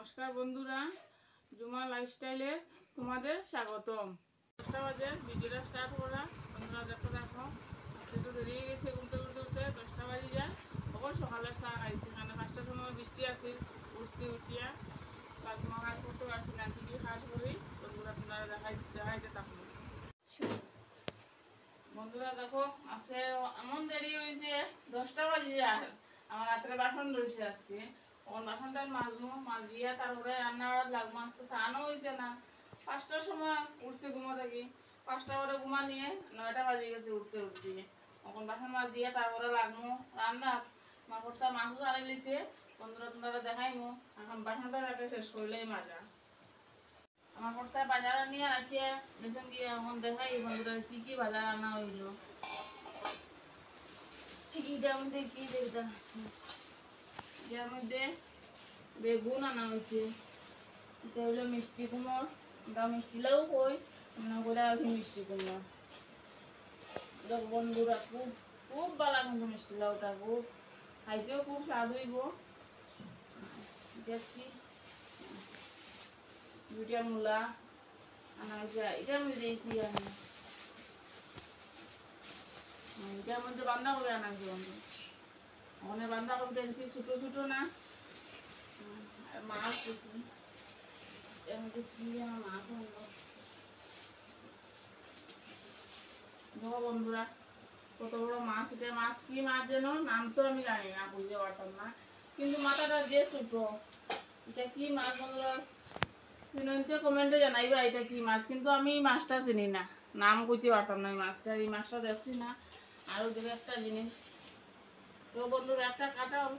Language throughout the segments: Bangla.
নমস্কার বন্ধুরা, জুমা লাইফস্টাইলে তোমাদের স্বাগতম। 10টা বাজে ভিডিওটা স্টার্ট করা। বন্ধুরা দেখো আজকে তো দেরি হয়ে গেছে, ঘুমতে ঘুরতে উঠতে 10টা বাজে যায়। তখন সকালের চা খাইছি, মানে 5টার সময় বৃষ্টি আসি, উঠছি উঠিয়া তোমার কাজ করতে পারছি না, কি কাজ করি বন্ধুরা তোমরা দেখাইতে থাকবো। বন্ধুরা দেখো আজকে এমন দেরি হয়েছে, 10টা বাজে যায়। আমার রাত্রে বাসন রয়েছে আজকে, ওর বাসনটা মাজবো, মাজিয়া তারপরে রান্না বাড়া লাগবো। আজকে স্নানও হয়েছে না। 5টার সময় উঠছি ঘুমো থাকি, 5টা করে ঘুমা নিয়ে 9টা বাজে গেছে উঠতে উঠতে। এখন বাসন মাজিয়া তারপরে লাগবো রান্না। মা কর্তা মাংস আনি লিছে, বন্ধুরা তোমরা দেখাইমো। এখন বাসনটা রাখে শেষ করলেই মাজা। আমার কর্তা বাজার নিয়ে রাখিয়া গেছেন গিয়ে, এখন দেখাই বন্ধুরা কি কি বাজার আনা হইলো। এটার মধ্যে কি দেখতা, এটার মধ্যে বেগুন আনা হয়েছে, এটা হইলো মিষ্টি কুমড়, আমরা মিষ্টি লাউ কই, আমরা করে রাখি মিষ্টি কুমড়। দেখ বন্ধুরা খুব খুব ভালো কিন্তু মিষ্টি লাউটা, খুব খাইতেও খুব স্বাদ হইব। এটা কি দুইটা মূলা আনা হয়েছে, এটার মধ্যে কি আনা, এটার মধ্যে বাঁধাকপি আনা হয়েছে বন্ধু। ওখানে বাঁধাকপিটা কি ছোটো ছোটো না, আর মাছ দেখি এর মধ্যে কি আমার মাছ আনবো। দেখো বন্ধুরা কত বড় মাছ, এটা মাছ কি মাছ যেন নাম তো আমি জানি না, বুঝতে পারতাম না, কিন্তু মাথাটা যে ছোটো। এটা কি মাছ বন্ধুরা বিনন্তি কমেন্টে জানাইবা এটা কি মাছ, কিন্তু আমি মাছটা চিনি না, নাম কইতে পারতাম না। এই মাছটা দেখছি না। আরও দু একটা জিনিস তো বন্ধুরা একটা কাঁঠাল,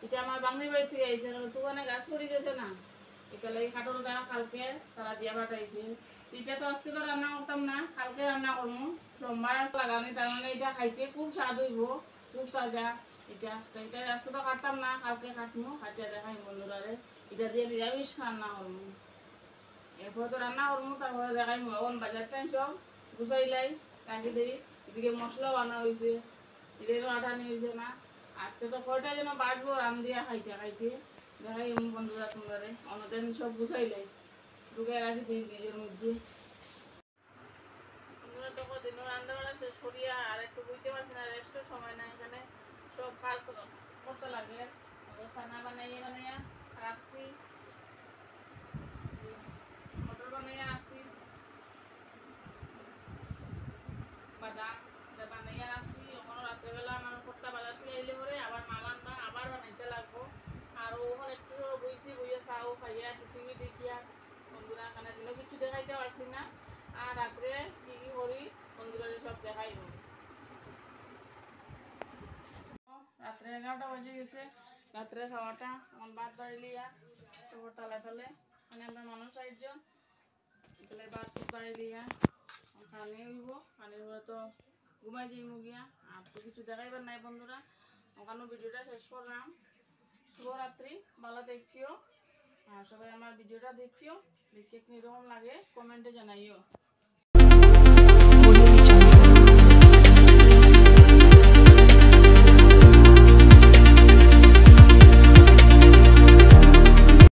এটা আমার বাঙালি বাড়ি থেকে আইসে, দোকানে গাছ পড়ে গেছে না, একালে এই কাঁঠালটা কালকে তারা দিয়া পাঠাইছে। এটা তো আজকে তো রান্না করতাম না, কালকে রান্না করবো। সোমবার আজ লাগানি, তার মানে এটা খাইতে খুব স্বাদ হইব, খুব তাজা। এটা তো এটা আজকে তো কাটতাম না, কালকে কাটবো, কাটিয়া দেখাই বন্ধুরারে। এটা দিয়ে নিরামিষ রান্না করবো, এরপরে তো রান্না করবো, তারপরে দেখাই। এখন বাজার টাইম সব গুছাইলাই রাখি দিই। এদিকে মশলাও আনা হয়েছে, এদিকে আটা নিয়ে হয়েছে না। আজকে তো কয়টা যেন বাজবো রান দিয়া খাইতে খাইতে। দেখাই বন্ধুরা তোমরা অন্যদিন সব গুছাইলাই ঢুকে রাখি দিই নিজের মধ্যে। বন্ধুরা তখন দিনও রান্না বাড়া শেষ করিয়া আর একটু বুঝতে পারছি না, রেস্টও সময় না, এখানে সব কাজ করতে লাগে। ছানা বানাইয়া রাখছি, মটর বানাইয়া রাখছি, বাদাম বানাইয়া রাখছি। ওখানে রাত্রেবেলা আমার কর্তা বাজার থেকে আইলে পরে আবার মাল আনবা, আবার বানাইতে লাগবো। আর ওখানে একটু বইয়া চাও খাইয়া একটু টিভি দেখিয়া বন্ধুরা এখানে দিনও কিছু দেখাইতে পারছি না। আর রাত্রে কি কি করি বন্ধুরা সব দেখাই। রাত্রে 11টা বাজে গেছে, রাত্রে খাওয়াটা আমার ভাত বাড়িলিয়া সবর তালা ফেলে, মানে আমরা মানুষ 5জন, তাহলে ভাত বাড়িলিয়া খানি হইব। খানির পরে তো ঘুমাই যাই মুগিয়া। আর তো কিছু দেখাইবার নাই বন্ধুরা, ওখানে ভিডিওটা শেষ করলাম। শুভরাত্রি, ভালো দেখিও, আর সবাই আমার ভিডিওটা দেখিও, দেখে কীরকম লাগে কমেন্টে জানাইও।